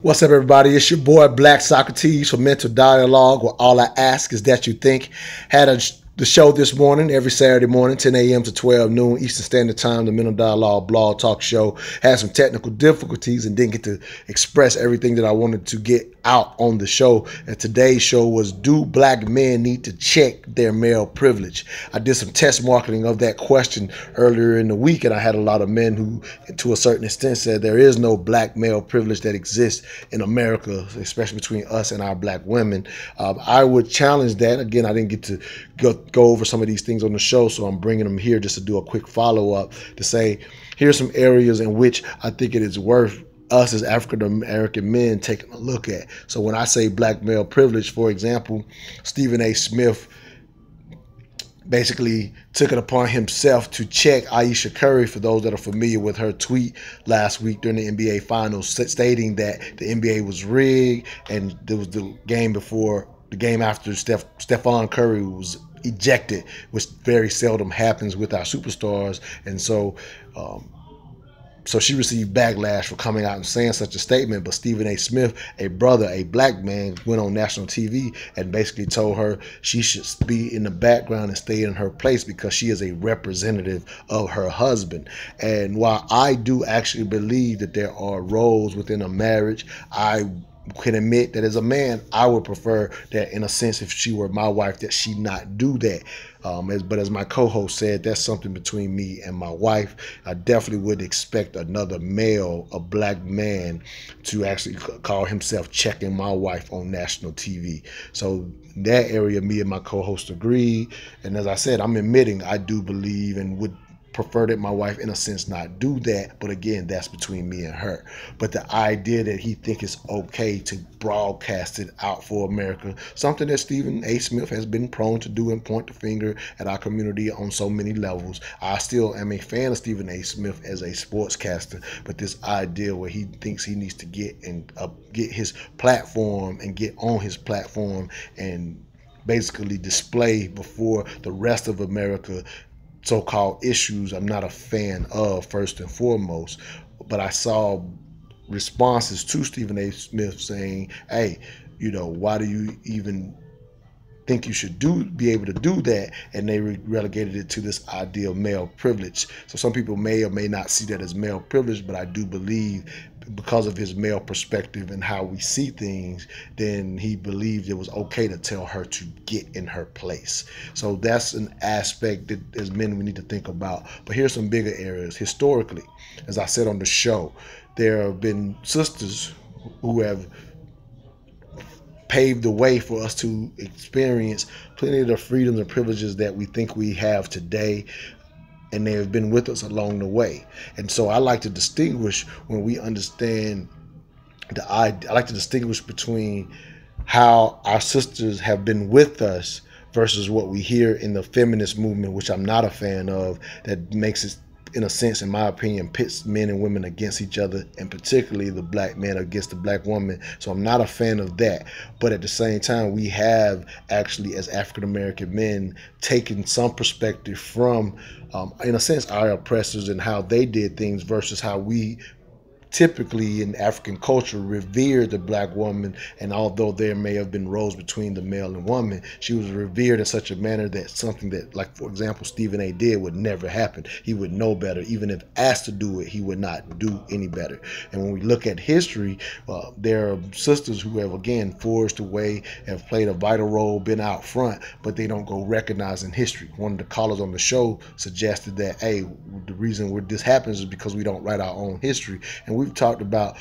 What's up, everybody? It's your boy Black Socrates for Mental Dialogue, where all I ask is that you think. The show this morning, every Saturday morning, 10 a.m. to 12 noon Eastern Standard Time, the Mental Dialogue blog talk show. Had some technical difficulties and didn't get to express everything that I wanted to get out on the show. And today's show was, do black men need to check their male privilege? I did some test marketing of that question earlier in the week, and I had a lot of men who, to a certain extent, said there is no black male privilege that exists in America, especially between us and our black women. I would challenge that. Again, I didn't get to go over some of these things on the show, so I'm bringing them here just to do a quick follow-up to say, here's some areas in which I think it is worth us as African American men taking a look at. So when I say black male privilege, for example, Stephen A. Smith basically took it upon himself to check Ayesha Curry, for those that are familiar with her tweet last week during the NBA Finals, stating that the NBA was rigged, and there was the game after Stephon Curry was ejected, which very seldom happens with our superstars. And so she received backlash for coming out and saying such a statement. But Stephen A. Smith, a brother, a black man, went on national TV and basically told her she should be in the background and stay in her place because she is a representative of her husband. And while I do actually believe that there are roles within a marriage, I can admit that as a man, I would prefer that, in a sense, if she were my wife, that she not do that. But as my co-host said, that's something between me and my wife. I definitely would expect another male, a black man, to actually call himself checking my wife on national TV. So in that area, me and my co-host agree. And as I said, I'm admitting I do believe and would prefer that my wife, in a sense, not do that. But again, that's between me and her. But the idea that he think it's okay to broadcast it out for America, something that Stephen A. Smith has been prone to do and point the finger at our community on so many levels. I still am a fan of Stephen A. Smith as a sportscaster, but this idea where he thinks he needs to get his platform and get on his platform and basically display before the rest of America so-called issues, I'm not a fan of, first and foremost. But I saw responses to Stephen A. Smith saying, hey, why do you even think you should be able to do that? And they relegated it to this idea of male privilege. So some people may or may not see that as male privilege, but I do believe, because of his male perspective and how we see things, then he believed it was okay to tell her to get in her place. So that's an aspect that as men we need to think about. But here's some bigger areas. Historically, as I said on the show, there have been sisters who have paved the way for us to experience plenty of the freedoms and privileges that we think we have today, and they have been with us along the way. And so I like to distinguish when we understand I like to distinguish between how our sisters have been with us versus what we hear in the feminist movement, which I'm not a fan of, that makes it, in a sense, in my opinion, pits men and women against each other, and particularly the black man against the black woman. So I'm not a fan of that. But at the same time, we have actually, as African American men, taken some perspective from, in a sense, our oppressors and how they did things versus how we typically in African culture revered the black woman. And although there may have been roles between the male and woman, she was revered in such a manner that something that, like, for example, Stephen A. did would never happen. He would know better. Even if asked to do it, he would not do any better. And when we look at history, there are sisters who have, again, forged a way, have played a vital role, been out front, but they don't go recognized in history. One of the callers on the show suggested that, hey, the reason where this happens is because we don't write our own history. And we've talked about,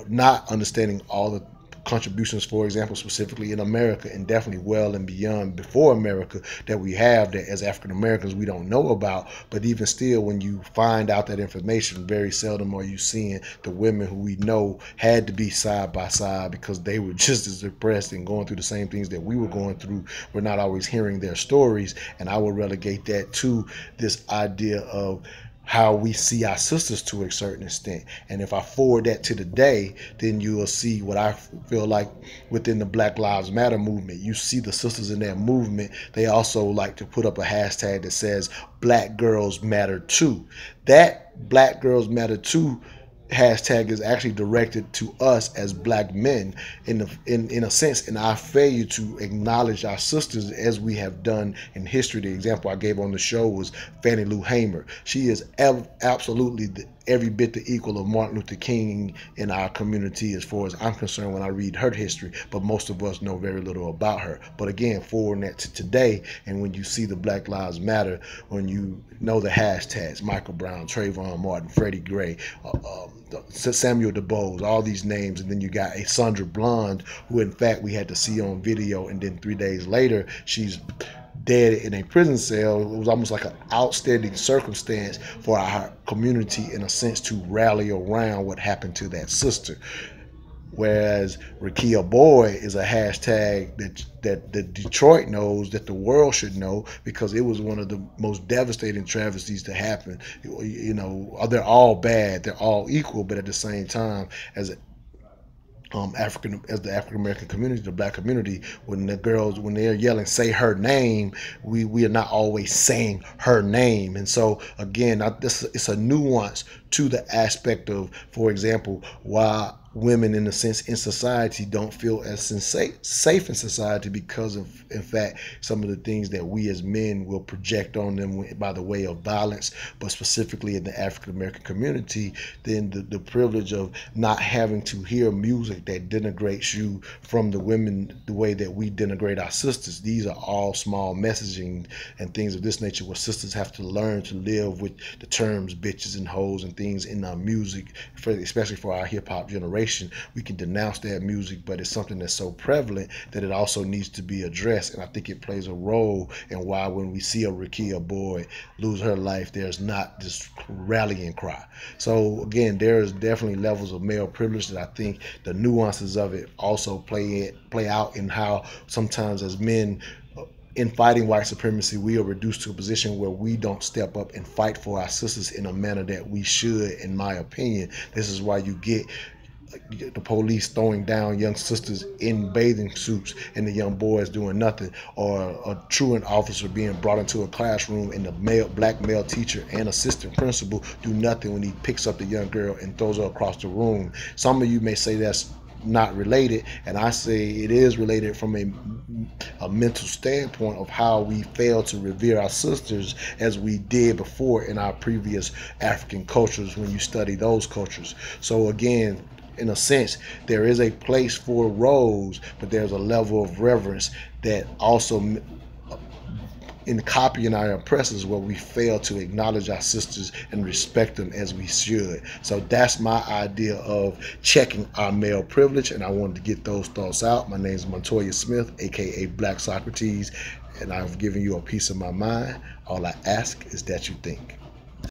not understanding all the contributions, for example, specifically in America, and definitely well and beyond before America, that we have that as African Americans we don't know about. But even still, when you find out that information, very seldom are you seeing the women who we know had to be side by side because they were just as depressed and going through the same things that we were going through. We're not always hearing their stories, and I would relegate that to this idea of how we see our sisters to a certain extent. And if I forward that to today, then you will see what I feel like within the Black Lives Matter movement. You see the sisters in that movement, they also like to put up a hashtag that says Black Girls Matter Too. That Black Girls Matter Too hashtag is actually directed to us as black men in a sense, in our failure to acknowledge our sisters as we have done in history. The example I gave on the show was Fannie Lou Hamer. She is absolutely every bit the equal of Martin Luther King in our community as far as I'm concerned when I read her history, but most of us know very little about her. But again, forwarding that to today, and when you see the Black Lives Matter, when you know the hashtags, Michael Brown, Trayvon Martin, Freddie Gray, Samuel DuBose, all these names, and then you got a Sandra Blonde, who in fact we had to see on video, and then 3 days later she's dead in a prison cell. It was almost like an outstanding circumstance for our community, in a sense, to rally around what happened to that sister. Whereas Rekia Boy is a hashtag that Detroit knows, that the world should know, because it was one of the most devastating travesties to happen. You know, they're all bad, they're all equal, but at the same time, as as the African American community, the black community, when the girls, when they're yelling "say her name," we are not always saying her name. And so again, it's a nuance to the aspect of, for example, why women in a sense in society don't feel as safe in society, because of, in fact, some of the things that we as men will project on them by the way of violence. But specifically in the African American community, then the privilege of not having to hear music that denigrates you from the women the way that we denigrate our sisters. These are all small messaging and things of this nature, where sisters have to learn to live with the terms bitches and hoes and things in our music, especially for our hip-hop generation. We can denounce that music, but it's something that's so prevalent that it also needs to be addressed. And I think it plays a role in why when we see a Rekia Boy lose her life, there's not this rallying cry. So again, there's definitely levels of male privilege that I think the nuances of it also play out in how sometimes as men, in fighting white supremacy, we are reduced to a position where we don't step up and fight for our sisters in a manner that we should, in my opinion. This is why you get the police throwing down young sisters in bathing suits and the young boys doing nothing, or a truant officer being brought into a classroom and the black male teacher and assistant principal do nothing when he picks up the young girl and throws her across the room. Some of you may say that's not related, and I say it is related from a mental standpoint of how we fail to revere our sisters as we did before in our previous African cultures when you study those cultures. So again, in a sense, there is a place for roles, but there's a level of reverence that also, in copying our oppressors, where we fail to acknowledge our sisters and respect them as we should. So that's my idea of checking our male privilege, and I wanted to get those thoughts out. My name is Montoya Smith, aka Black Socrates, and I've given you a piece of my mind. All I ask is that you think.